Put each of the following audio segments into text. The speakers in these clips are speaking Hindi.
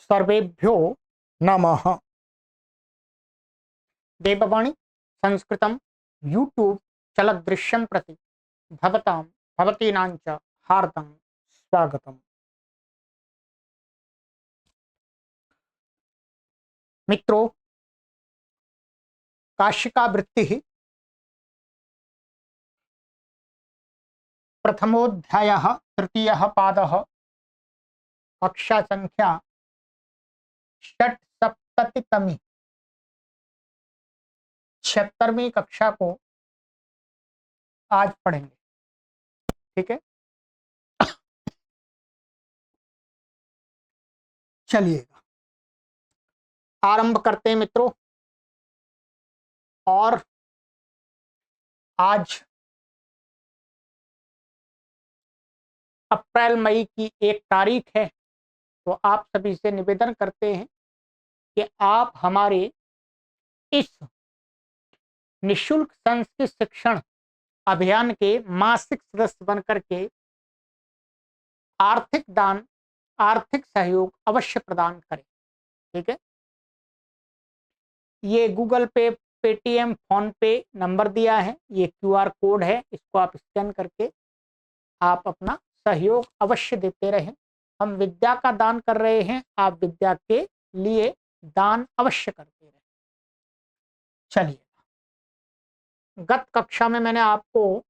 सर्वेभ्यो नमः। देववाणी संस्कृतं यूट्यूब चलदृश्यं प्रति भवतां भवतीनां च हार्दं स्वागतम्। मित्रों, काशिका वृत्तिः प्रथमोऽध्यायः तृतीयः पादः कक्षा संख्या षट्सप्ततितमी 76वीं कक्षा को आज पढ़ेंगे। ठीक है, चलिएगा आरंभ करते हैं मित्रों। और आज अप्रैल मई की 1 तारीख है, तो आप सभी से निवेदन करते हैं कि आप हमारे इस निशुल्क संस्कृत शिक्षण अभियान के मासिक सदस्य बनकर के आर्थिक दान, आर्थिक सहयोग अवश्य प्रदान करें। ठीक है, ये गूगल पे, पेटीएम, फोन पे नंबर दिया है, ये क्यूआर कोड है, इसको आप स्कैन करके आप अपना सहयोग अवश्य देते रहें। हम विद्या का दान कर रहे हैं, आप विद्या के लिए दान अवश्य करते रहें। चलिए, गत कक्षा में मैंने आपको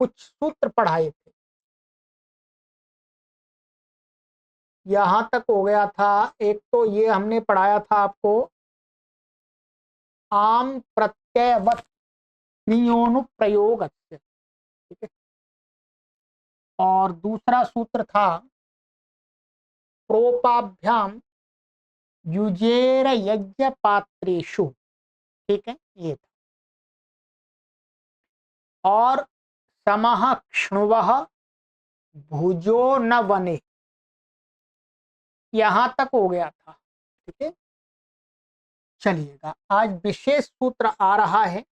कुछ सूत्र पढ़ाए थे। यहां तक हो गया था। एक तो ये हमने पढ़ाया था आपको आम प्रत्ययवत क्रियोनुप्रयोग। ठीक है, और दूसरा सूत्र था प्रोपाभ्याम युजेर यज्ञ पात्रेषु। ठीक है, ये था। और समः क्ष्णुवः भुजो न वने, यहां तक हो गया था। ठीक है, चलिएगा आज विशेष सूत्र आ रहा है।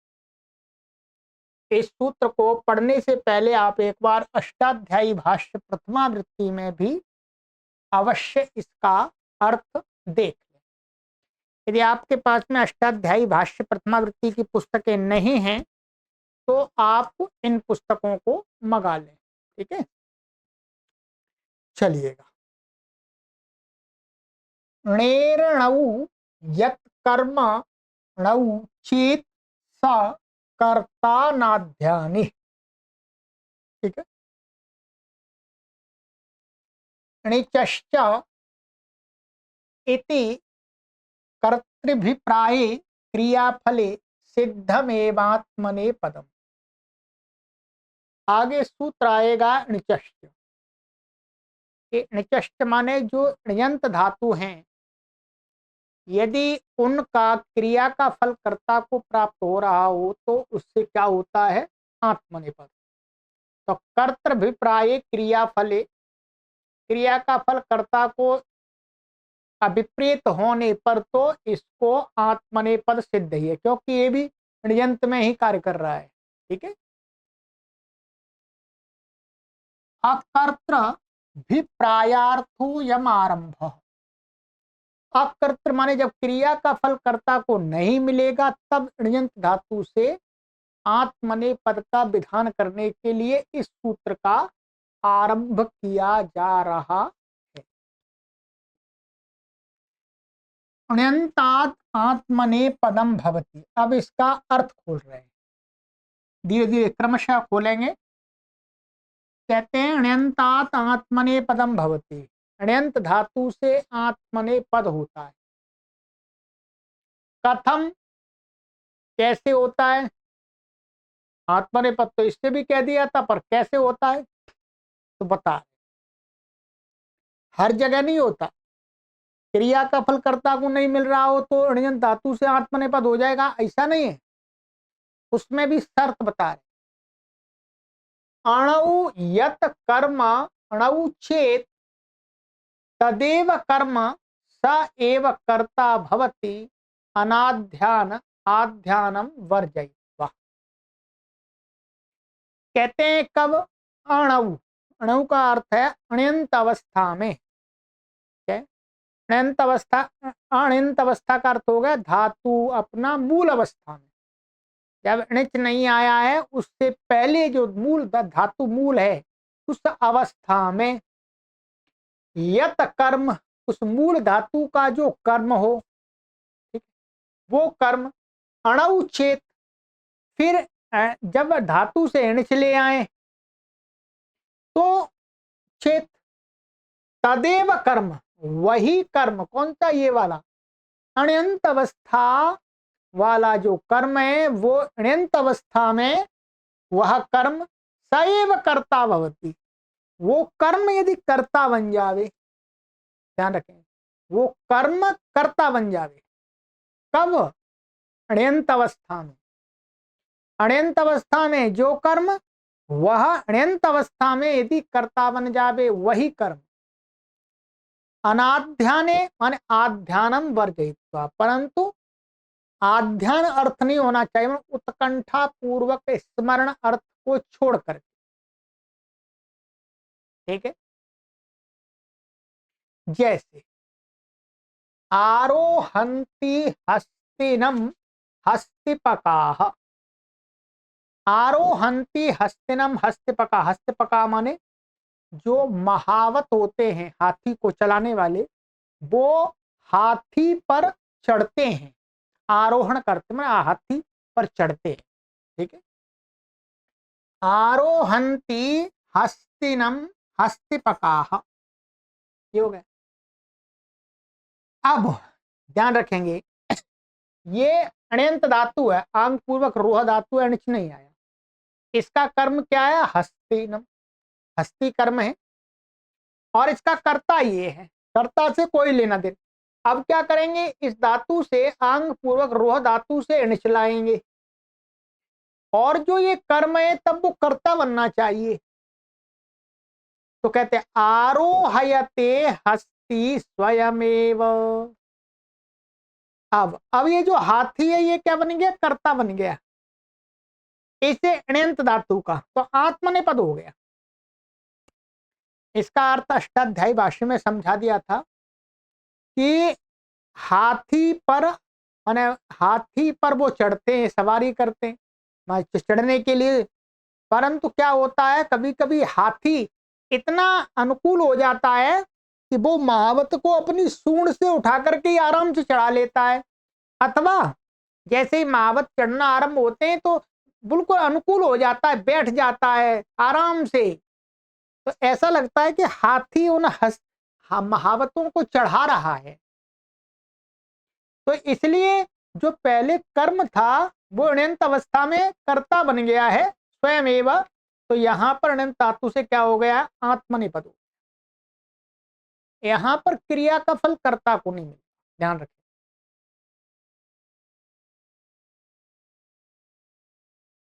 इस सूत्र को पढ़ने से पहले आप एक बार अष्टाध्यायी भाष्य प्रथमावृत्ति में भी अवश्य इसका अर्थ देख लें। यदि आपके पास में अष्टाध्यायी भाष्य प्रथमावृत्ति की पुस्तकें नहीं हैं तो आप इन पुस्तकों को मंगा लें। ठीक है, चलिएगा। णेरणौ यत् कर्म णौ चेत स कर्ता नाध्यानि। ठीक है, णिचश्च इति कर्तृभिप्राये क्रियाफले सिद्धमेवात्मने पदम। आगे सूत्र आएगा णिचश्च। णिचश्च माने जो ण्यंत धातु हैं, यदि उनका क्रिया का फल कर्ता को प्राप्त हो रहा हो तो उससे क्या होता है? आत्मनेपद। तो कर्तृभिप्राये क्रियाफले, क्रिया का फल कर्ता को अभिप्रेत होने पर तो इसको आत्मनेपद सिद्ध ही है, क्योंकि ये भी ण्यंत में ही कार्य कर रहा है। ठीक है, अकर्तृभिप्रायार्थो यम आरंभ। अकर्तृ माने जब क्रिया का फल कर्ता को नहीं मिलेगा तब ण्यंत धातु से आत्मनेपद का विधान करने के लिए इस सूत्र का आरंभ किया जा रहा है। ण्यंतात् आत्मनेपदम भवति। अब इसका अर्थ खोल रहे हैं, धीरे धीरे क्रमशः खोलेंगे। कहते हैं ण्यंतात् आत्मनेपदम भवति, ण्यंत धातु से आत्मनेपद होता है। कथम, कैसे होता है? आत्मनेपद तो इससे भी कह दिया था, पर कैसे होता है तो बता। हर जगह नहीं होता। क्रिया का फल कर्ता को नहीं मिल रहा हो तो ण्यंत धातु से आत्मनेपद हो जाएगा, ऐसा नहीं है। उसमें भी शर्त बता रहे। अणु यत कर्म अणु चेत तदेव कर्म स एव कर्ता भवति अनाध्यान आध्यानम वर्जयित्वा। कहते हैं कब? अणु, अणु का अर्थ है अण्यंत अवस्था में। अण्यंत अवस्था, अण्यंत अवस्था का अर्थ हो गया धातु अपना मूल अवस्था में, जब णिच नहीं आया है उससे पहले जो मूल धातु मूल है उस अवस्था में यत कर्म, उस मूल धातु का जो कर्म हो, ठीक, वो कर्म अणु चेत, फिर जब धातु से णिच ले आए तो चेत, तदेव कर्म, वही कर्म, कौन सा, ये वाला अण्यंत अवस्था वाला जो कर्म है वो अण्यंत अवस्था में वह कर्म सैव कर्ता भवति, वो कर्म यदि कर्ता बन जावे, ध्यान रखें, वो कर्म कर्ता बन जावे, कब, अण्यंत अवस्था में, अण्यंत अवस्था में जो कर्म वह अण्यंत अवस्था में यदि कर्ता बन जावे वही कर्म अनाध्याने माने आध्यानम वर्जयित्वा, परंतु आध्यान अर्थ नहीं होना चाहिए, उत्कंठा पूर्वक स्मरण अर्थ को छोड़ कर, ठीक है। जैसे आरोहंती हस्तिनम हस्तिपकाः, आरोहंती हस्तिनम हस्तिपका, हस्तिपका माने जो महावत होते हैं हाथी को चलाने वाले, वो हाथी पर चढ़ते हैं, आरोहण करते हैं हाथी पर चढ़ते हैं, ठीक है। आरोहंती हस्तिनम हस्तिपकाः, ये हो गया। अब ध्यान रखेंगे ये अण्यंत धातु है, आंग पूर्वक रोह धातु है, णिच नहीं आया, इसका कर्म क्या है, हस्तिनम, हस्ती कर्म है, और इसका कर्ता ये है, कर्ता से कोई लेना देना। अब क्या करेंगे, इस धातु से आंग पूर्वक रोह धातु से णिच लाएंगे, और जो ये कर्म है तब वो कर्ता बनना चाहिए, तो कहते हैं आरोहयते हस्ती स्वयमेव। अब ये जो हाथी है ये क्या बन गया, कर्ता बन गया, इसे अण्यंत धातु का, तो आत्मनेपद हो गया। इसका अर्थ अष्टाध्यायी भाष्य में समझा दिया था कि हाथी पर माने हाथी पर वो चढ़ते हैं, सवारी करते हैं चढ़ने के लिए, परंतु क्या होता है कभी कभी हाथी इतना अनुकूल हो जाता है कि वो महावत को अपनी सूंड से उठा करके आराम से चढ़ा लेता है, अथवा जैसे ही महावत चढ़ना आरंभ होते हैं तो बिल्कुल अनुकूल हो जाता है, बैठ जाता है आराम से, तो ऐसा लगता है कि हाथी उन महावतों को चढ़ा रहा है। तो इसलिए जो पहले कर्म था वो अण्यंत अवस्था में कर्ता बन गया है स्वयं एवं, तो यहां पर अण्यंत धातु से क्या हो गया, आत्मनेपद, यहां पर क्रिया का फल कर्ता को नहीं मिला, ध्यान रखें।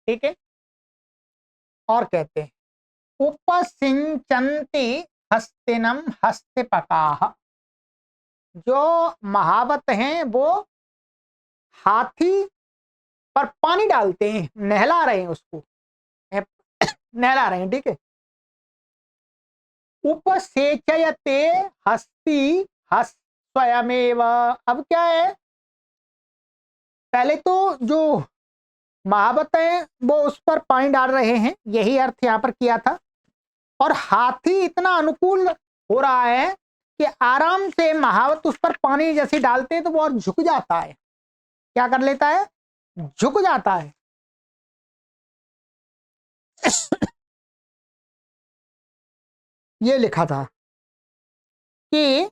ठीक है, और कहते हैं उपसिंचन्ति हस्तिनम हस्तिपकाः, जो महावत हैं वो हाथी पर पानी डालते हैं, नहला रहे हैं उसको, नहला रहे हैं, ठीक है। उपसेचयते हस्ति हस्त स्वयमेव, अब क्या है, पहले तो जो महावत है वो उस पर पानी डाल रहे हैं, यही अर्थ यहाँ पर किया था, और हाथी इतना अनुकूल हो रहा है कि आराम से महावत उस पर पानी जैसे डालते हैं तो वो और झुक जाता है, क्या कर लेता है, झुक जाता है। ये लिखा था कि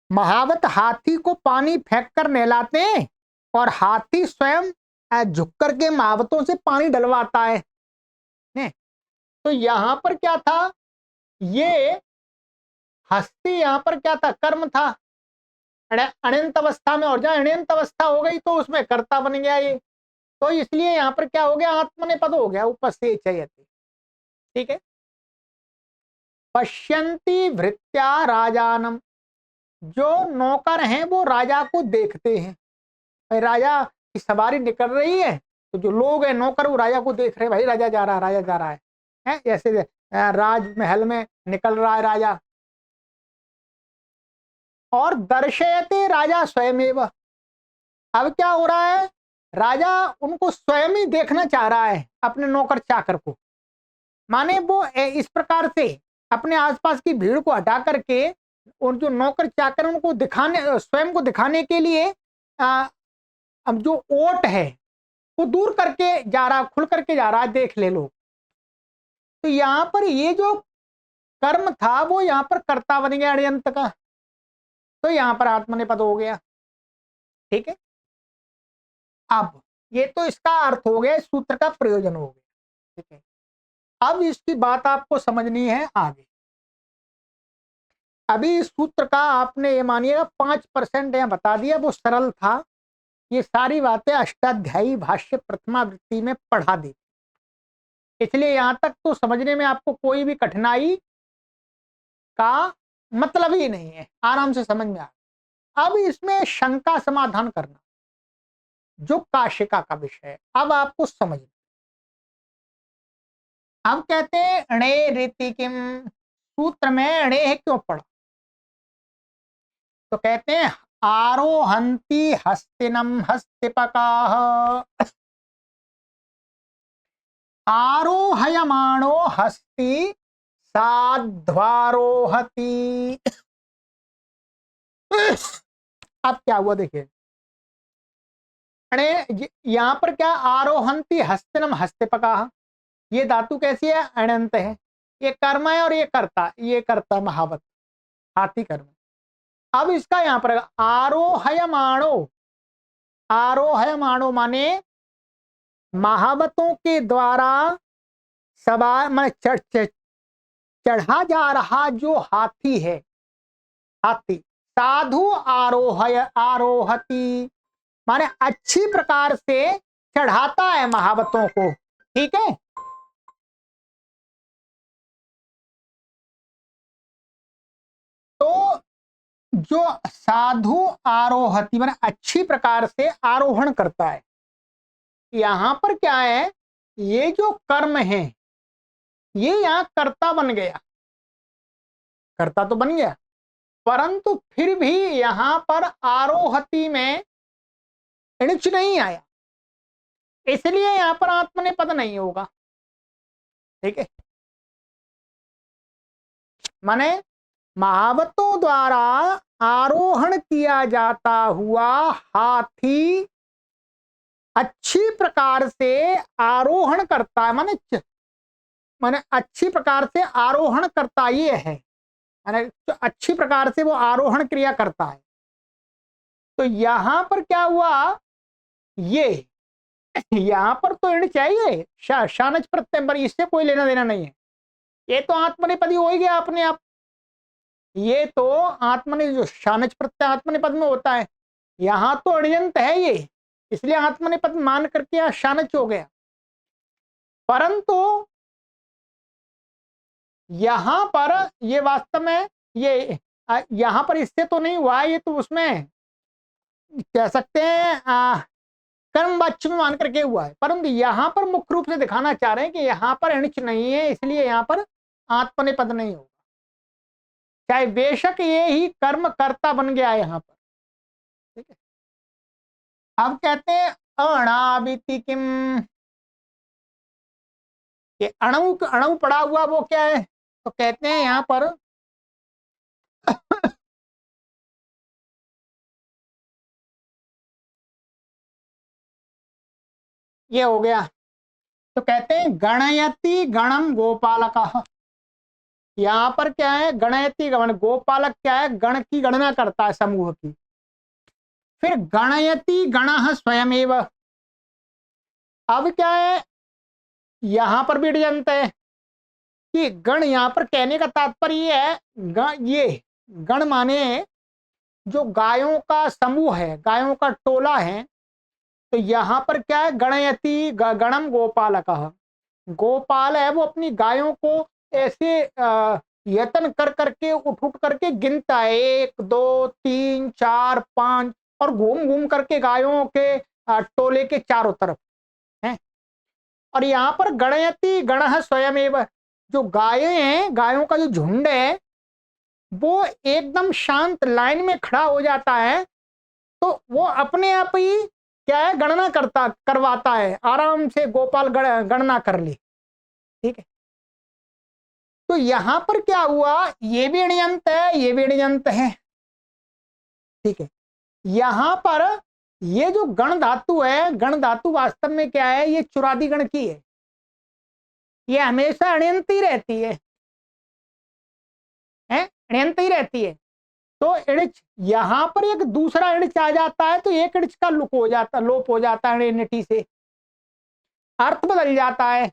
महावत हाथी को पानी फेंक कर नहलाते हैं और हाथी स्वयं झुक करके महावतों से पानी डलवाता है, ने? तो यहां पर क्या था, ये हस्ती यहां पर क्या था, कर्म था अण्यंत अवस्था में, और जहां अण्यंत अवस्था हो गई तो उसमें कर्ता बन गया ये, तो इसलिए यहां पर क्या हो गया, आत्मनेपद हो गया, उपसेचयते, ठीक है। पश्यन्ति भृत्या राजानम, जो नौकर हैं वो राजा को देखते हैं, भाई राजा की सवारी निकल रही है तो जो लोग हैं नौकर वो राजा को देख रहे हैं, भाई राजा जा रहा है, राजा जा रहा है, जैसे राजमहल में निकल रहा है राजा, और दर्शयते राजा स्वयमेव। अब क्या हो रहा है, राजा उनको स्वयं ही देखना चाह रहा है अपने नौकर चाकर को। माने वो इस प्रकार से अपने आसपास की भीड़ को हटा करके और जो नौकर चाकर उनको दिखाने, स्वयं को दिखाने के लिए अब जो ओट है वो दूर करके जा रहा, खुल करके जा रहा है, देख ले लो। तो यहाँ पर ये जो कर्म था वो यहाँ पर कर्ता बन गया अण्यंत का, तो यहाँ पर आत्मनेपद हो गया। ठीक है, अब ये तो इसका अर्थ हो गया, सूत्र का प्रयोजन हो गया। ठीक है, अब इसकी बात आपको समझनी है आगे। अभी इस सूत्र का आपने ये मानिएगा 5% यहाँ बता दिया, वो सरल था। ये सारी बातें अष्टाध्यायी भाष्य प्रथमावृत्ति में पढ़ा दी, इसलिए यहां तक तो समझने में आपको कोई भी कठिनाई का मतलब ही नहीं है, आराम से समझ में आ। अब इसमें शंका समाधान करना जो काशिका का विषय है, अब आपको समझ। अब कहते हैं अणे रीति किम, सूत्र में अणे क्यों पड़ा, तो कहते हैं आरोहंती हस्तिनम हस्तिपकाः, आरोहयमाणो हस्ति साध्वारोहति। अब क्या हुआ देखिए, यहां पर क्या आरोहंती हस्तिनम हस्तिपकाः, ये धातु कैसी है, अण्यंत है, ये कर्म है और ये कर्ता, ये कर्ता महावत हाथी कर्म। अब इसका यहां पर आरोहयमाणो, आरोहयमाणो माने महावतों के द्वारा सवार मैं चढ़ा जा रहा जो हाथी है, हाथी साधु आरोहय आरोहति माने अच्छी प्रकार से चढ़ाता है महावतों को। ठीक है, तो जो साधु आरोहति माने अच्छी प्रकार से आरोहण करता है। यहां पर क्या है, ये जो कर्म है ये यहां कर्ता बन गया, कर्ता तो बन गया, परंतु फिर भी यहां पर आरोहति में इणच नहीं आया, इसलिए यहां पर आत्मनेपद नहीं होगा। ठीक है, माने महावतों द्वारा आरोहण किया जाता हुआ हाथी अच्छी प्रकार से आरोहण करता है, माने अच्छी प्रकार से आरोहण करता ये है, माने अच्छी प्रकार से वो आरोहण क्रिया करता है। तो यहां पर क्या हुआ, ये यहां पर तो इण चाहिए शानच प्रत्यय, पर इससे कोई लेना देना नहीं है, ये तो आत्मनेपदी हो ही गया अपने आप। ये तो आत्मने जो शानच प्रत्यय आत्मनेपद में होता है, यहां तो अण्यंत है ये, इसलिए आत्मनेपद मान करके शानच हो गया। परंतु यहां पर ये वास्तव में ये यहां पर इससे तो नहीं हुआ, ये तो उसमें कह सकते हैं कर्म वाच्य में मान करके हुआ है, परंतु यहां पर मुख्य रूप से दिखाना चाह रहे हैं कि यहां पर अणिच नहीं है, इसलिए यहां पर आत्मनेपद नहीं होगा, चाहे बेशक ये ही कर्म कर्ता बन गया है यहां पर। ठीक है, अब कहते हैं अणाविति किम, ये अणु अणु पड़ा हुआ वो क्या है, तो कहते हैं यहां पर ये हो गया, तो कहते हैं गणयति गणम गोपालक। यहां पर क्या है, गणयति गण, गोपालक क्या है, गण की गणना करता है समूह की। फिर गणयति गणः स्वयमेव, अब क्या है, यहां पर भी अण्यंत है कि गण, यहां पर कहने का तात्पर्य है ये गण माने जो गायों का समूह है, गायों का टोला है। तो यहां पर क्या है, गणयति गणम गोपालक, गोपाल है वो अपनी गायों को ऐसे यत्न कर करके उठ उठ करके गिनता है, 1 2 3 4 5, और घूम घूम करके गायों के टोले के चारों तरफ है। और यहाँ पर गणयति गणः स्वयमेव, जो गायें हैं, गायों का जो झुंड है वो एकदम शांत लाइन में खड़ा हो जाता है, तो वो अपने आप ही क्या है, गणना करवाता है, आराम से गोपाल गणना कर ली। ठीक है, तो यहां पर क्या हुआ, ये भी ऋणयंत है, ये भी ऋणयंत है। ठीक है, यहां पर ये जो गण धातु है, गण धातु वास्तव में क्या है, ये चुरादी गण की है, ये हमेशा ऋणयंत ही रहती है, ऋणयंत ही रहती है। तो इणिच यहां पर एक दूसरा इणिच आ जाता है, तो एक इणिच का लोप हो जाता है ऋणिटी से, अर्थ बदल जाता है।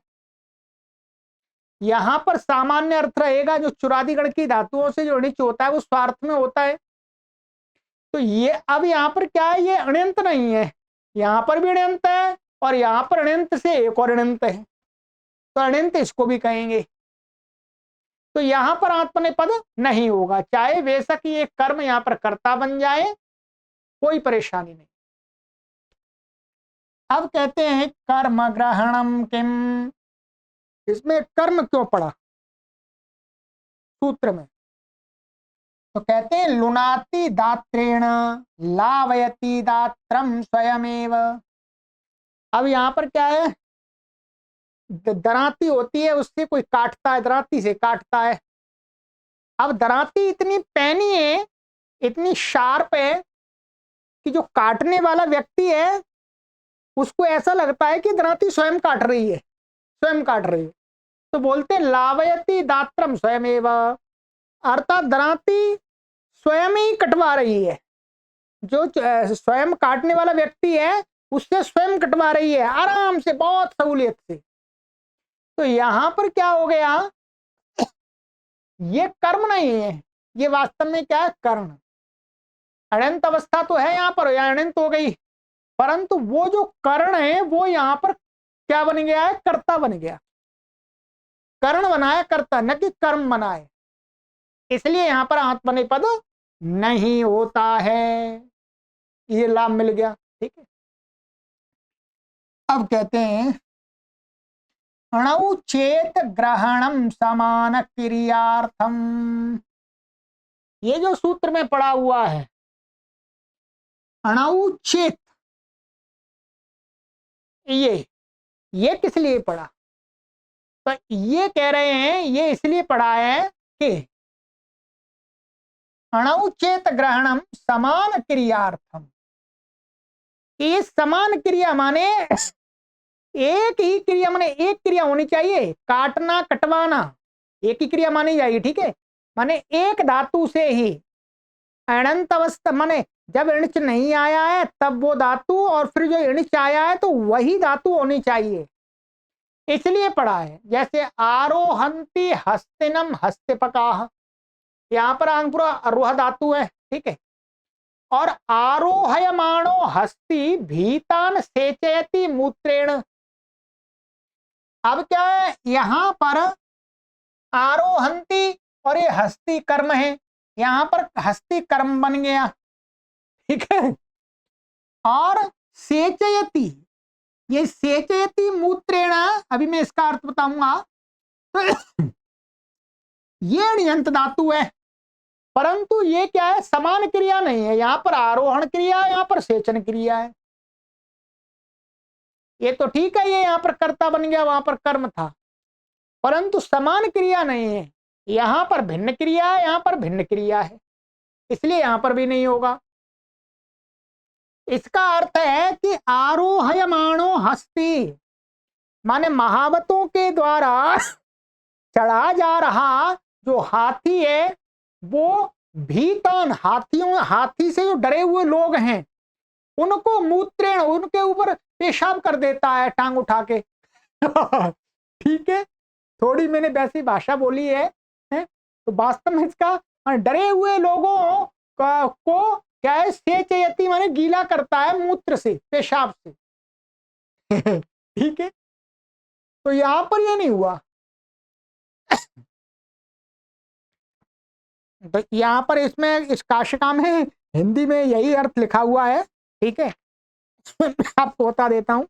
यहां पर सामान्य अर्थ रहेगा, जो चुरादिगण की धातुओं से जो इणिच होता है वो स्वार्थ में होता है। तो ये अब यहां पर क्या है, ये अण्यंत नहीं है, यहां पर भी अण्यंत है और यहां पर अण्यंत से एक और अण्यंत है, तो अण्यंत इसको भी कहेंगे। तो यहां पर आत्मनेपद नहीं होगा, चाहे बेशक ये कर्म यहां पर कर्ता बन जाए, कोई परेशानी नहीं। अब कहते हैं कर्म ग्रहणम किम, इसमें कर्म क्यों पड़ा सूत्र में, तो कहते हैं लुनाति दात्रेण लावयति दात्रम स्वयमेव। अब यहां पर क्या है, दराती होती है, उससे कोई काटता है, दराती से काटता है। अब दराती इतनी पैनी है, इतनी शार्प है कि जो काटने वाला व्यक्ति है उसको ऐसा लगता है कि दराती स्वयं काट रही है, स्वयं काट रही है। तो बोलते लावयति दात्रम स्वयमेव, अर्थात दराती स्वयं ही कटवा रही है, जो स्वयं काटने वाला व्यक्ति है उससे स्वयं कटवा रही है, आराम से, बहुत सहूलियत से। तो यहां पर क्या हो गया, ये कर्म नहीं है, ये वास्तव में क्या है, कर्ण। अनंत अवस्था तो है यहां पर, या अनंत हो गई, परंतु वो जो कर्ण है वो यहां पर क्या बन गया है, कर्ता बन गया, कर्ण बनाया कर्ता, न कि कर्म बनाए, इसलिए यहां पर आत्मनेपद नहीं होता है, ये लाभ मिल गया। ठीक है, अब कहते हैं अणुचेत ग्रहणम समान क्रियार्थम, ये जो सूत्र में पड़ा हुआ है अणुचेत, ये किस लिए पड़ा, तो ये कह रहे हैं ये इसलिए पड़ा है कि अणुचेत ग्रहणम समान क्रियार्थम, ये समान क्रिया माने एक ही क्रिया, माने एक क्रिया होनी चाहिए, काटना कटवाना एक ही क्रिया मानी जाएगी। ठीक है, माने एक धातु से ही अनंत अवस्था, माने जब इणिच नहीं आया है तब वो धातु, और फिर जो इणिच आया है तो वही धातु होनी चाहिए, इसलिए पढ़ा है। जैसे आरोहंती हस्तिनम हस्तिपकाह, यहां पर आंग पूरा अरोह धातु है। ठीक है, और आरोहयमाणो हस्ति भीतान सेचयति मूत्रेण, अब क्या है, यहां पर आरोहंती और ये हस्ती कर्म है, यहां पर हस्ती कर्म बन गया। ठीक है, और सेचयति, ये सेचयति मूत्रेण, अभी मैं इसका अर्थ बताऊंगा। तो ये ण्यंत धातु है, परंतु ये क्या है, समान क्रिया नहीं है, यहां पर आरोहण क्रिया है, यहां पर सेचन क्रिया है। ये तो ठीक है, ये यहां पर कर्ता बन गया, वहां पर कर्म था, परंतु समान क्रिया नहीं है, यहां पर भिन्न क्रिया है, यहां पर भिन्न क्रिया है, इसलिए यहां पर भी नहीं होगा। इसका अर्थ है कि आरोहयमाणो हस्ति, माने महावतों के द्वारा चढ़ा जा रहा जो हाथी है, वो भीतान, हाथी से जो डरे हुए लोग हैं उनको मूत्रेण, उनके ऊपर पेशाब कर देता है टांग उठा के। ठीक है, थोड़ी मैंने वैसी भाषा बोली है? तो वास्तव में इसका डरे हुए लोगों को क्या है, सेचयति माने गीला करता है मूत्र से, पेशाब से। ठीक है, तो यहां पर ये नहीं हुआ, तो यहां पर इसमें इस काशिका में हिंदी में यही अर्थ लिखा हुआ है। ठीक है, आपको बता देता हूं।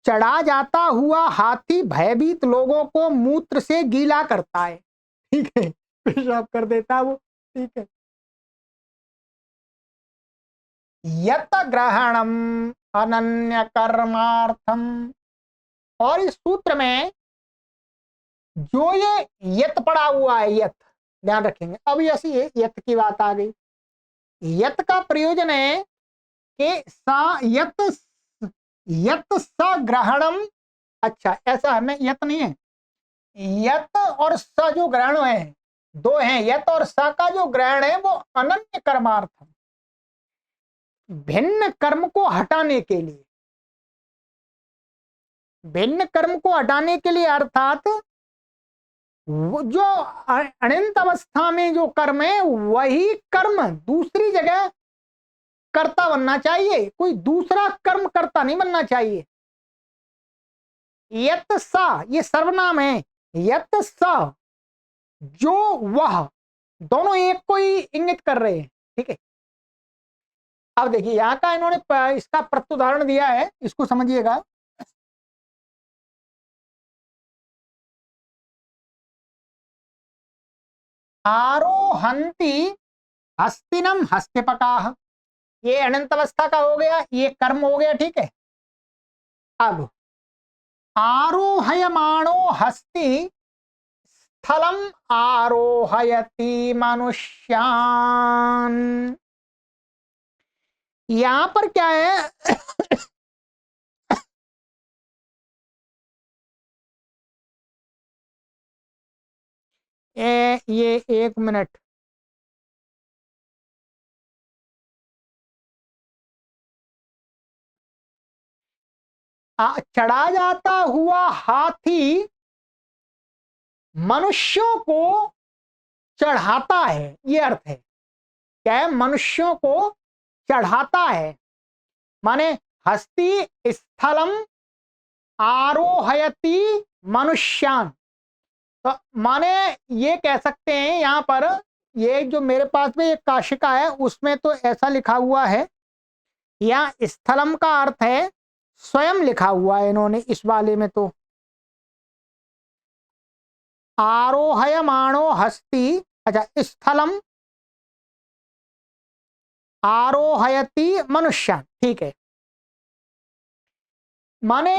चढ़ा जाता हुआ हाथी भयभीत लोगों को मूत्र से गीला करता है। ठीक है, पेशाब कर देता है वो। ठीक है। यत ग्रहणम अनन्य कर्मार्थम, और इस सूत्र में जो ये यत पड़ा हुआ है, यत ध्यान रखेंगे। अब ऐसी यत की बात आ गई। यत का प्रयोजन है कि सा यत, यत स ग्रहणम। अच्छा, ऐसा है, मैं यत नहीं है, यत और स जो ग्रहण है, दो हैं। यत और स का जो ग्रहण है वो अनन्य कर्मार्थम, भिन्न कर्म को हटाने के लिए, भिन्न कर्म को हटाने के लिए, अर्थात वो जो अनंत अवस्था में जो कर्म है वही कर्म दूसरी जगह कर्ता बनना चाहिए, कोई दूसरा कर्म कर्ता नहीं बनना चाहिए। यत सा, ये सर्वनाम है। यत सा, जो वह, दोनों एक को ही इंगित कर रहे हैं। ठीक है। अब देखिए यहां का इन्होंने इसका प्रत्युदाहरण दिया है, इसको समझिएगा। आरोहंती हस्तिनम हस्तिपकाह, ये अनंत अवस्था का हो गया, ये कर्म हो गया। ठीक है। अब आरोहयमाणो हस्ति स्थलम आरोहयति मनुष्यान, यहां पर क्या है? ये एक मिनट, चढ़ा जाता हुआ हाथी मनुष्यों को चढ़ाता है, ये अर्थ है। क्या है? मनुष्यों को चढ़ाता है, माने हस्ति स्थलम आरोहयति मनुष्यान। तो माने ये कह सकते हैं यहां पर, ये जो मेरे पास में एक काशिका है उसमें तो ऐसा लिखा हुआ है, या स्थलम का अर्थ है स्वयं, लिखा हुआ है इन्होंने इस वाले में तो आरोहयमाणो हस्ति। अच्छा, स्थलम आरोहयति मनुष्य। ठीक है, माने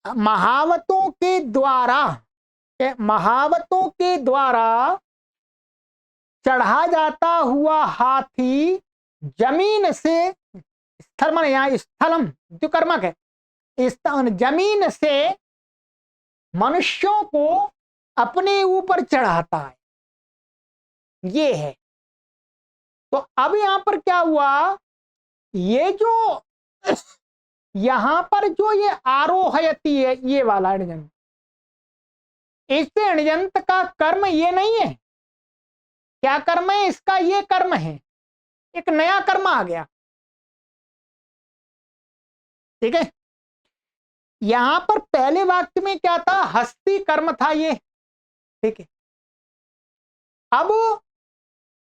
महावतों के द्वारा, महावतों के द्वारा चढ़ा जाता हुआ हाथी जमीन से, स्थल माने यहां स्थलम जो कर्मक है, जमीन से मनुष्यों को अपने ऊपर चढ़ाता है, ये है। तो अब यहां पर क्या हुआ, ये जो यहां पर जो ये आरोहयती है, ये वाला अणजंत, इससे अणजंत का कर्म ये नहीं है। क्या कर्म है इसका? ये कर्म है, एक नया कर्म आ गया। ठीक है। यहां पर पहले वाक्य में क्या था? हस्ती कर्म था ये। ठीक है। अब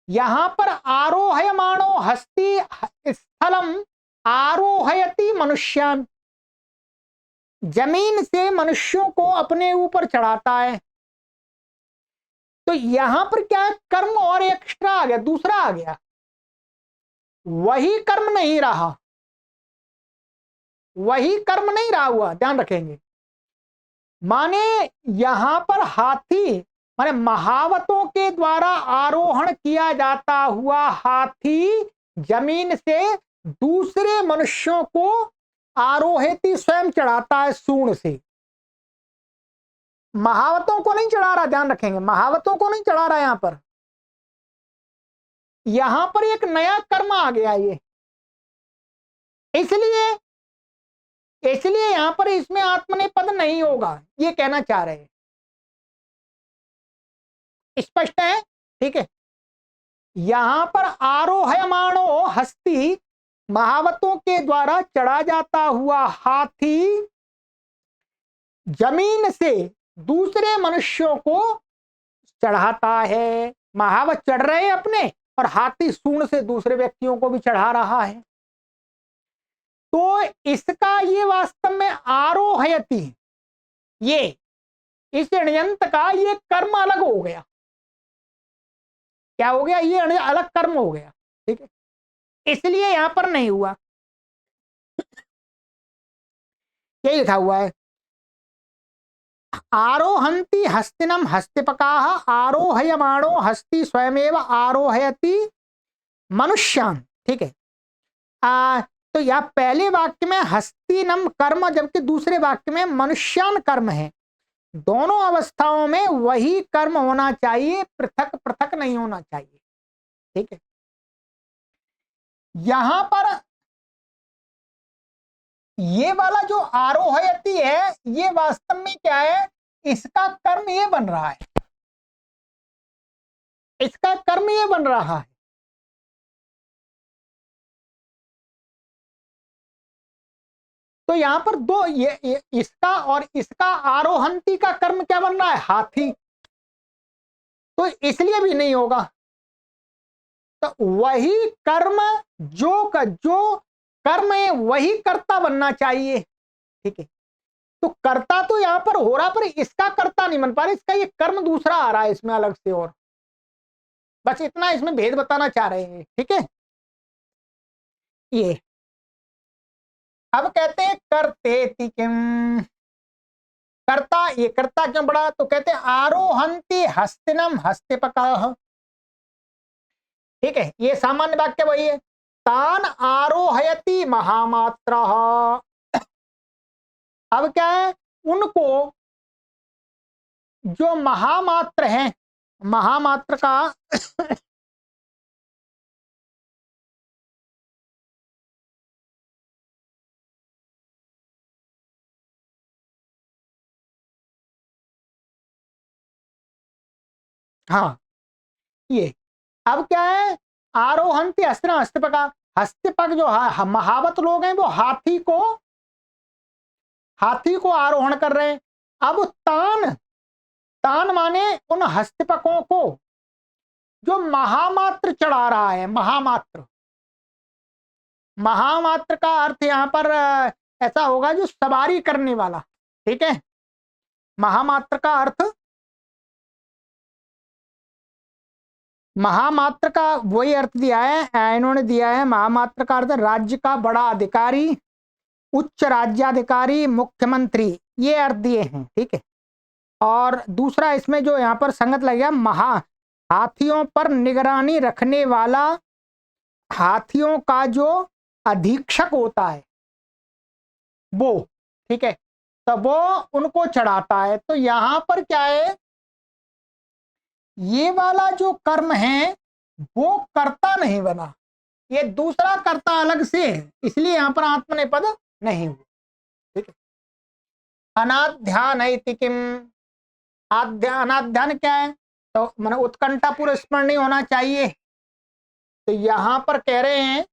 यहां पर आरोहयमाणो हस्ती स्थलम आरोहयति मनुष्यान, जमीन से मनुष्यों को अपने ऊपर चढ़ाता है। तो यहां पर क्या है? कर्म और एक्स्ट्रा आ गया, दूसरा आ गया, वही कर्म नहीं रहा, वही कर्म नहीं रहा हुआ, ध्यान रखेंगे। माने यहां पर हाथी, माने महावतों के द्वारा आरोहण किया जाता हुआ हाथी जमीन से दूसरे मनुष्यों को आरोहित स्वयं चढ़ाता है सूंड से, महावतों को नहीं चढ़ा रहा। ध्यान रखेंगे, महावतों को नहीं चढ़ा रहा। यहां पर एक नया कर्म आ गया ये, इसलिए इसलिए यहां पर इसमें आत्मनेपद नहीं होगा, ये कहना चाह रहे हैं। स्पष्ट है? ठीक है। यहां पर आरोहयमाणो हस्ती, महावतों के द्वारा चढ़ा जाता हुआ हाथी जमीन से दूसरे मनुष्यों को चढ़ाता है। महावत चढ़ रहे हैं अपने, और हाथी सूंड से दूसरे व्यक्तियों को भी चढ़ा रहा है। तो इसका ये वास्तव में आरोहयति, ये इस ऋणयंत्र का ये कर्म अलग हो गया। क्या हो गया? ये अलग कर्म हो गया। ठीक है, इसलिए यहां पर नहीं हुआ। यही लिखा हुआ है, आरोहंती हस्तिनम हस्तिपकाः आरोहयमाणो हस्ति स्वयमेव आरोहयति मनुष्यान। ठीक है, तो यह पहले वाक्य में हस्तिनम कर्म, जबकि दूसरे वाक्य में मनुष्यान कर्म है। दोनों अवस्थाओं में वही कर्म होना चाहिए, पृथक पृथक नहीं होना चाहिए। ठीक है, यहां पर ये वाला जो आरोहयति है, ये वास्तव में क्या है? इसका कर्म ये बन रहा है, इसका कर्म ये बन रहा है। तो यहां पर दो, ये इसका और इसका आरोहंती का कर्म क्या बन रहा है? हाथी। तो इसलिए भी नहीं होगा। तो वही कर्म जो कर्म है वही कर्ता बनना चाहिए। ठीक है, तो कर्ता तो यहां पर हो रहा, पर इसका कर्ता नहीं बन पा रहा, इसका ये कर्म दूसरा आ रहा है इसमें अलग से। और बस इतना इसमें भेद बताना चाह रहे हैं। ठीक है, ये अब कहते हैं करते किम, कर्ता, ये कर्ता क्यों बड़ा? तो कहते हैं आरोहंती हस्तिनम हस्तिपकाः। ठीक है, ये सामान्य वाक्य वही है, तान आरोहयति महामात्रः। अब क्या है? उनको, जो महामात्र है, महामात्र का हाँ, ये अब क्या है? आरोहंती हस्तिनम हस्तिपका, हस्तिपक जो महावत लोग हैं वो हाथी को आरोहण कर रहे हैं। अब तान, तान माने उन हस्तिपकों को जो महामात्र चढ़ा रहा है। महामात्र, महामात्र का अर्थ यहां पर ऐसा होगा जो सवारी करने वाला। ठीक है, महामात्र का अर्थ, महामात्र का वही अर्थ दिया है, इन्होंने दिया है महामात्र का अर्थ राज्य का बड़ा अधिकारी, उच्च राज्याधिकारी, मुख्यमंत्री, ये अर्थ दिए हैं। ठीक है, और दूसरा इसमें जो यहाँ पर संगत लगेगा, हाथियों पर निगरानी रखने वाला, हाथियों का जो अधीक्षक होता है वो। ठीक है, तो वो उनको चढ़ाता है। तो यहां पर क्या है? ये वाला जो कर्म है वो कर्ता नहीं बना, ये दूसरा कर्ता अलग से है, इसलिए यहां पर आत्मनेपद नहीं हुआ। ठीक है, अनाध्यान किम, अनाध्यान क्या है? तो मैंने उत्कंठा पूरा स्मरण नहीं होना चाहिए। तो यहां पर कह रहे हैं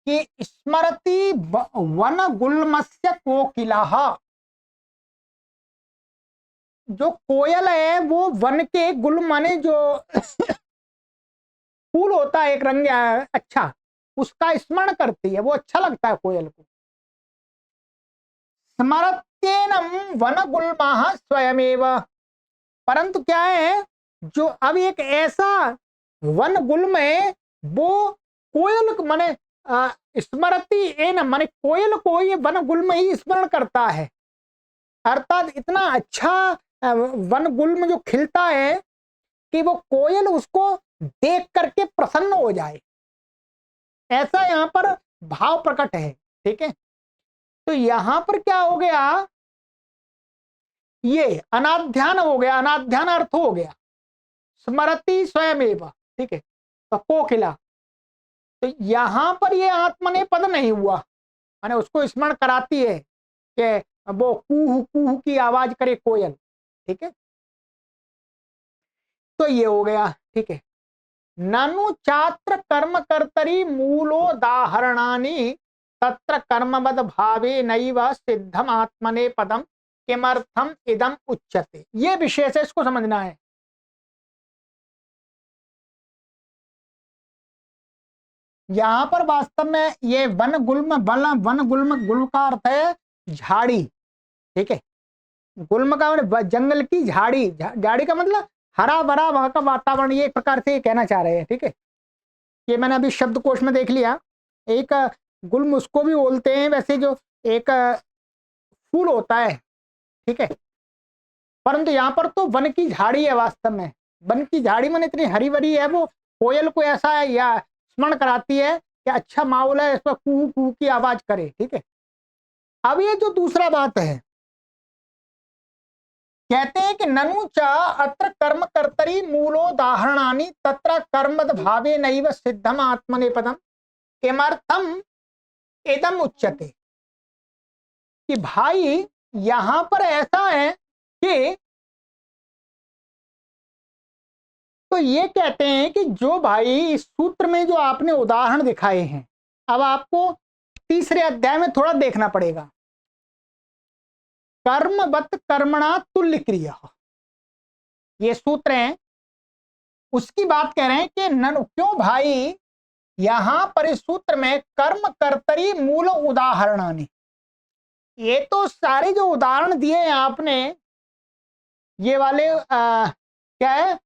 कि स्मरति वन गुल्मस्य कोकिलाः, जो कोयल है वो वन के गुल माने जो फूल होता है एक रंग अच्छा, उसका स्मरण करती है, वो अच्छा लगता है कोयल को। स्मरत्येनम वन गुल्माः स्वयमेव, परंतु क्या है? जो अब एक ऐसा वन गुल्म है वो कोयल माने स्मरती एन माने कोयल को ये वन गुल्म ही स्मरण करता है। अर्थात इतना अच्छा वन गुल्म जो खिलता है कि वो कोयल उसको देख करके प्रसन्न हो जाए, ऐसा यहाँ पर भाव प्रकट है। ठीक है, तो यहां पर क्या हो गया? ये अनाध्यान हो गया, अनाध्यान अर्थ हो गया स्मरति स्वयमेव। ठीक है, तो कोकिला, तो यहां पर ये आत्मनेपद नहीं हुआ, माने उसको स्मरण कराती है कि वो कूह कूह की आवाज करे कोयल। ठीक है, तो ये हो गया। ठीक है, ननु चात्र कर्म कर्तरी मूलोदाहरणानि तत्र कर्मवद भावे नैव सिद्धम आत्मने पदम किमर्थम इदम उच्यते। ये विशेष है, इसको समझना है। यहाँ पर वास्तव में ये वन गुल्म वन गुल्म गुल्म का अर्थ है झाड़ी, ठीक है। गुल्म का मतलब जंगल की झाड़ी, झाड़ी का मतलब हरा भरा वहां का वातावरण, ये एक प्रकार से कहना चाह रहे हैं, ठीक है। ये मैंने अभी शब्दकोश में देख लिया। एक गुल्म उसको भी बोलते हैं वैसे जो एक फूल होता है, ठीक है। परंतु यहाँ पर तो वन की झाड़ी है वास्तव में। वन की झाड़ी मन इतनी हरी भरी है, वो कोयल को ऐसा है या स्मरण कराती है कि अच्छा माहौल है, इस पर कू कू की आवाज करे, ठीक है। अब ये जो दूसरा बात है, कहते हैं कि ननु च अत्र कर्म कर्तरी मूलोदाहरणानि तत्र कर्म भावे नैव सिद्धम आत्मनेपदम किमर्थम इदम उच्यते। कि भाई यहां पर ऐसा है कि तो ये कहते हैं कि जो भाई इस सूत्र में जो आपने उदाहरण दिखाए हैं, अब आपको तीसरे अध्याय में थोड़ा देखना पड़ेगा। कर्मवत कर्मणा तुल्य क्रिया, ये सूत्र हैं, उसकी बात कह रहे हैं कि ननु क्यों भाई यहां पर इस सूत्र में कर्म कर्तरी मूल उदाहरणानि, ये तो सारे जो उदाहरण दिए हैं आपने, ये वाले क्या है,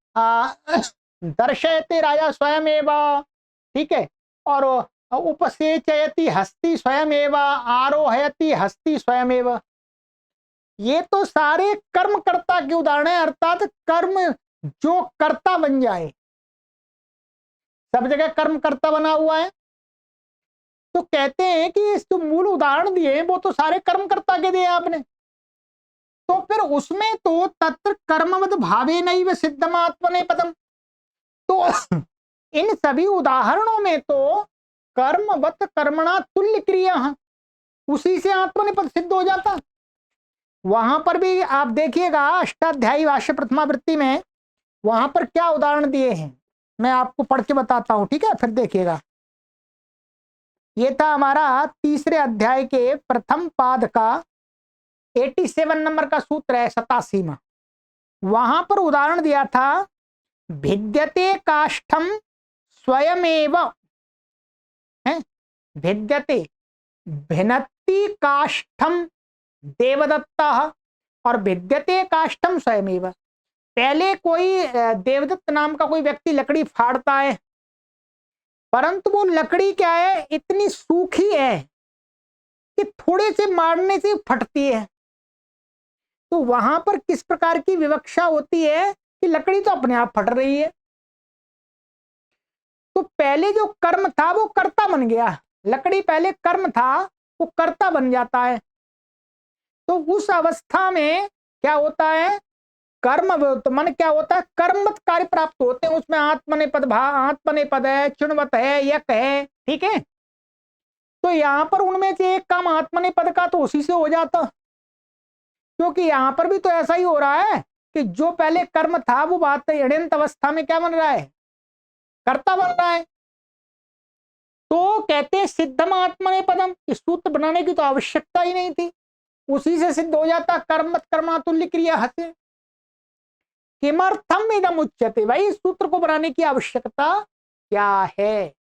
दर्शयते राजा स्वयं एवं, ठीक है। और उपसेचयति हस्ति स्वयं एवं, आरोहयति हस्ति स्वयं एवं, ये तो सारे कर्मकर्ता के उदाहरण है, अर्थात कर्म जो कर्ता बन जाए, सब जगह कर्मकर्ता बना हुआ है। तो कहते हैं कि इस जो मूल उदाहरण दिए हैं वो तो सारे कर्मकर्ता के दिए आपने, तो फिर उसमें तो तत्र कर्मवद भावे नैव सिद्धम आत्मनेपदम, तो इन सभी उदाहरणों में तो कर्मवत कर्मणा तुल्य क्रिया, उसी से आत्मनेपद सिद्ध हो जाता। वहां पर भी आप देखिएगा अष्टाध्यायी भाष्य प्रथमावृत्ति में, वहां पर क्या उदाहरण दिए हैं मैं आपको पढ़ के बताता हूं, ठीक है, फिर देखिएगा। ये था हमारा तीसरे अध्याय के प्रथम पाद का 87 नंबर का सूत्र है, 87वां। वहां पर उदाहरण दिया था भिद्यते काष्ठम स्वयमेव, है भिद्यते भिनत्ति काष्ठम देवदत्ता और भिद्यते काष्ठम स्वयमेव। पहले कोई देवदत्त नाम का कोई व्यक्ति लकड़ी फाड़ता है, परंतु वो लकड़ी क्या है, इतनी सूखी है कि थोड़े से मारने से फटती है। तो वहां पर किस प्रकार की विवक्षा होती है कि लकड़ी तो अपने आप फट रही है। तो पहले जो कर्म था वो कर्ता बन गया, लकड़ी पहले कर्म था वो कर्ता बन जाता है। तो उस अवस्था में क्या होता है, कर्म तो मन क्या होता है, कर्मवत कार्य प्राप्त होते हैं, उसमें आत्मनेपद है, चुणवत है, यक है, ठीक है। तो यहां पर उनमें से एक काम आत्मनेपद का तो उसी से हो जाता, क्योंकि यहां पर भी तो ऐसा ही हो रहा है कि जो पहले कर्म था वो बात ऋणंत अवस्था में क्या बन रहा है, कर्ता बन रहा है। तो कहते हैं सिद्धम आत्मनेपदम, इस सूत्र बनाने की तो आवश्यकता ही नहीं थी, उसी से सिद्ध हो जाता कर्मवत कर्मणा तुल्य क्रिया हसे। किमर्थम इदम उच्यते, भाई इस सूत्र को बनाने की आवश्यकता क्या है।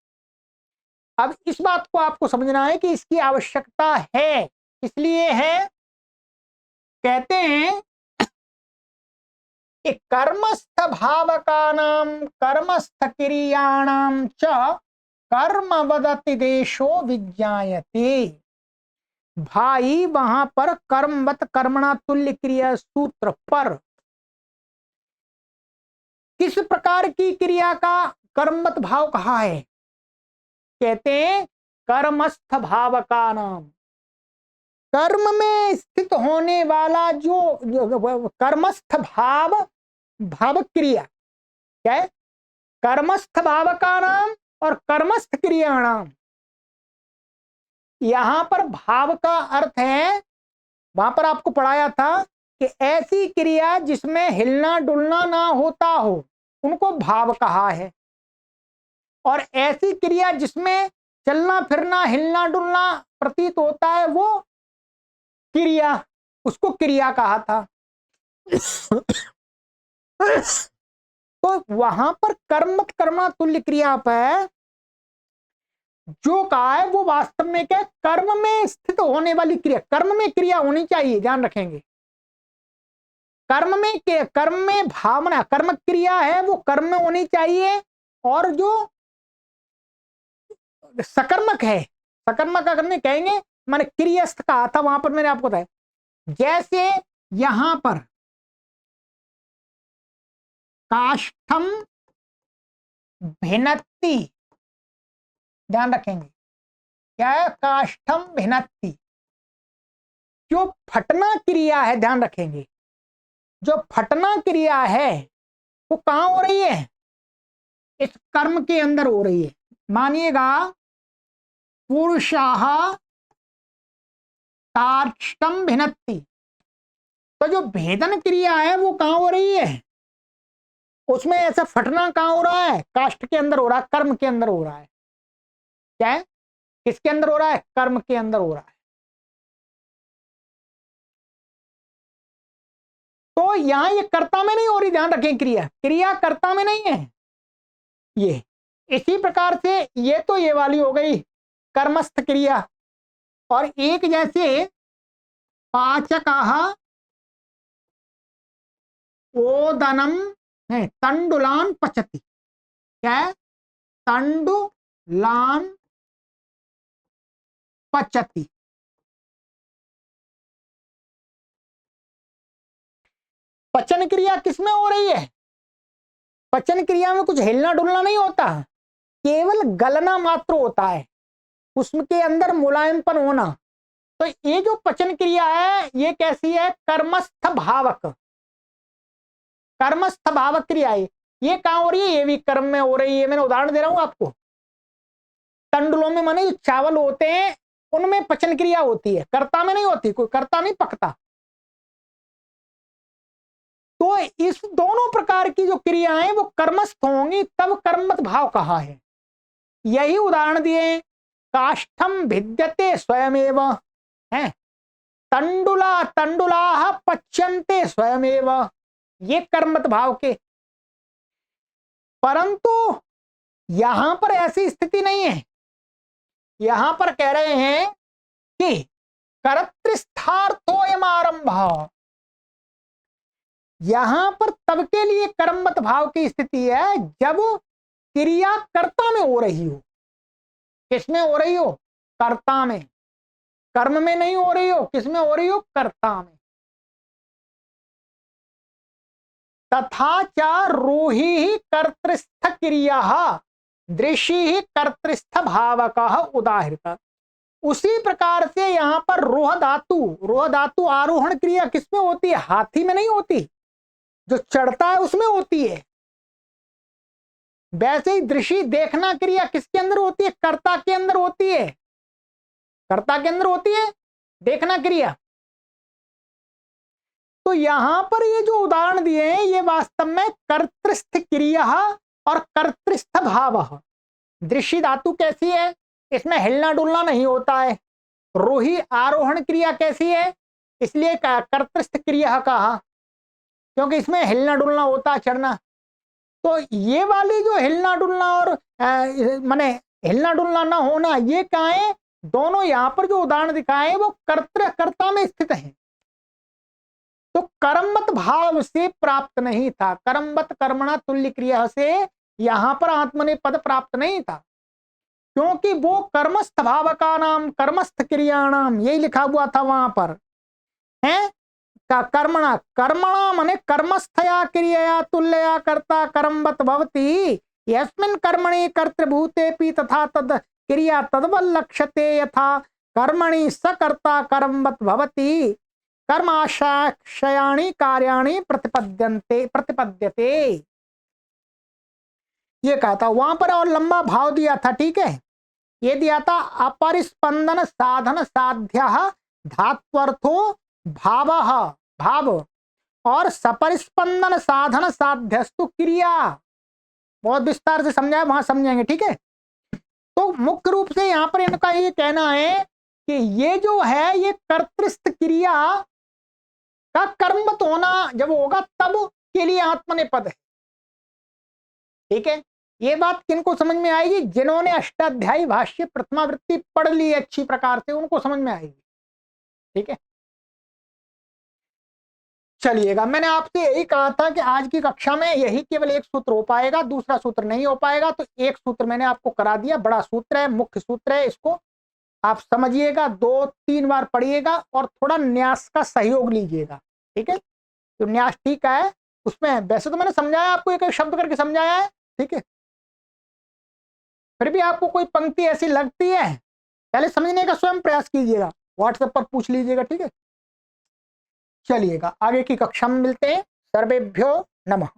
अब इस बात को आपको समझना है कि इसकी आवश्यकता है, इसलिए है, कहते हैं कि कर्मस्थ भावकानां कर्मस्थ क्रियाणां च कर्मवदति देशो विज्ञायते। भाई वहां पर कर्मवत कर्मणा तुल्य क्रिया सूत्र पर किस प्रकार की क्रिया का कर्मवत भाव कहा है, कहते हैं कर्मस्थ भाव का नाम, कर्म में स्थित होने वाला जो कर्मस्थ भाव भाव क्रिया क्या है, कर्मस्थ भाव का नाम और कर्मस्थ क्रिया नाम। यहां पर भाव का अर्थ है, वहां पर आपको पढ़ाया था कि ऐसी क्रिया जिसमें हिलना डुलना ना होता हो उनको भाव कहा है, और ऐसी क्रिया जिसमें चलना फिरना हिलना डुलना प्रतीत होता है वो क्रिया, उसको क्रिया कहा था। तो वहां पर कर्मवत कर्मणा तुल्य क्रिया पर जो कहा है वो वास्तव में क्या, कर्म में स्थित होने वाली क्रिया, कर्म में क्रिया होनी चाहिए, ध्यान रखेंगे। कर्म में भावना, कर्म क्रिया है वो कर्म में होनी चाहिए। और जो सकर्मक है, सकर्मक अगर नहीं कहेंगे, मैंने क्रियस्थ कहा था वहां पर, मैंने आपको बताया। जैसे यहां पर काष्ठम भिन्नति, ध्यान रखेंगे क्या है, काष्ठम भिन्नति, जो फटना क्रिया है, ध्यान रखेंगे, जो फटना क्रिया है वो कहां हो रही है, इस कर्म के अंदर हो रही है। मानिएगा पुरुषाः काष्ठम भिन्नति, तो जो भेदन क्रिया है वो कहां हो रही है, उसमें ऐसा फटना कहां हो रहा है, काष्ठ के अंदर हो रहा है, कर्म के अंदर हो रहा है। क्या है, किसके अंदर हो रहा है, कर्म के अंदर हो रहा है। तो यहां ये कर्ता में नहीं हो रही, ध्यान रखें, क्रिया, क्रिया कर्ता में नहीं है ये। इसी प्रकार से ये तो ये वाली हो गई कर्मस्थ क्रिया। और एक जैसे पाचकाः ओदनम है, तंडुलान पचति, क्या है, तंडुलान पचति। पचन क्रिया किसमें हो रही है, पचन क्रिया में कुछ हिलना डुलना नहीं होता, केवल गलना मात्र होता है, उसके अंदर मुलायमपन होना। तो ये जो पचन क्रिया है ये कैसी है, कर्मस्थ भावक, कर्मस्थ भावक क्रिया है। ये कहां हो रही है, ये भी कर्म में हो रही है। मैंने उदाहरण दे रहा हूं आपको, तंडुलों में माने जो चावल होते हैं उनमें पचन क्रिया होती है, कर्ता में नहीं होती, कोई कर्ता नहीं पकता। तो इस दोनों प्रकार की जो क्रियाएं वो कर्मस्थ होंगी, तब कर्मत भाव कहा है। यही उदाहरण दिए, काष्ठम भिद्यते स्वयमेव है, तंडुलाः पच्यन्ते स्वयमेव, ये कर्मत भाव के। परंतु यहां पर ऐसी स्थिति नहीं है, यहां पर कह रहे हैं कि कर्तृस्थार्थोयम आरंभ, यहां पर तब के लिए कर्मत भाव की स्थिति है जब क्रिया कर्ता में हो रही हो। किसमें हो रही हो, कर्ता में, कर्म में नहीं हो रही हो, किसमें हो रही हो, कर्ता में। तथा च रूहि कर्तृस्थ क्रिया दृषि कर्तृस्थ भावक उदाहृत। उसी प्रकार से यहां पर रोह धातु आरोहण क्रिया किसमें होती है, हाथी में नहीं होती, जो चढ़ता है उसमें होती है। वैसे ही दृषि देखना क्रिया किसके अंदर होती है, कर्ता के अंदर होती है, कर्ता के अंदर होती है देखना क्रिया। तो यहां पर ये जो उदाहरण दिए हैं ये वास्तव में कर्तृस्थ क्रिया और कर्तृस्थ भाव। दृषि धातु कैसी है, इसमें हिलना डुलना नहीं होता है। रोही आरोहण क्रिया कैसी है, इसलिए कर्तृस्थ क्रिया कहा, क्योंकि इसमें हिलना डुलना होता, चढ़ना। तो ये वाली जो हिलना डुलना और माने हिलना डुलना ना होना, ये क्या है, दोनों यहां पर जो उदाहरण दिखाए वो कर्ता में स्थित है। तो कर्मवत भाव से प्राप्त नहीं था, कर्मवत कर्मणा तुल्य क्रिया से यहां पर आत्मने पद प्राप्त नहीं था, क्योंकि वो कर्मस्थ भाव का नाम, कर्मस्थ क्रिया नाम, यही लिखा हुआ था वहां पर है। कर्मणा, कर्मणा माने कर्मस्थया क्रियया तुल्यया कर्ता कर्मवत भवति, यस्मिन् कर्मणि कर्तृभूतेपि तथा तद क्रिया तद्वल्लक्ष्यते यथा कर्मणि सकर्ता कर्मवत भवति, कर्माशयानि कार्याणि प्रतिपद्यते। ये कहा था वहां पर, और लंबा भाव दिया था, ठीक है। ये दिया था अपरिस्पंदन साधन साध्य धात्वर्थो भावः, भाव, और सपरिस्पंदन साधन साध्यस्तु क्रिया। बहुत विस्तार से समझाया, वहां समझेंगे, ठीक है। तो मुख्य रूप से यहां पर इनका ये कहना है कि ये जो है ये कर्तृस्थ क्रिया का कर्मवत होना जब होगा तब के लिए आत्मनेपद है, ठीक है। ये बात किनको समझ में आएगी? जिन्होंने अष्टाध्यायी भाष्य प्रथमावृत्ति पढ़ ली अच्छी प्रकार से, उनको समझ में आएगी। ठीक है, चलिएगा, मैंने आपसे यही कहा था कि आज की कक्षा में यही केवल एक सूत्र हो पाएगा, दूसरा सूत्र नहीं हो पाएगा। तो एक सूत्र मैंने आपको करा दिया, बड़ा सूत्र है, मुख्य सूत्र है, इसको आप समझिएगा, 2-3 बार पढ़िएगा और थोड़ा न्यास का सहयोग लीजिएगा। ठीक है, तो न्यास ठीक है उसमें, वैसे तो मैंने समझाया आपको, एक शब्द करके समझाया है। ठीक है, फिर भी आपको कोई पंक्ति ऐसी लगती है, पहले समझने का स्वयं प्रयास कीजिएगा, व्हाट्सएप पर पूछ लीजिएगा। ठीक है, चलिएगा, आगे की कक्षा में मिलते हैं। सर्वेभ्यो नमः।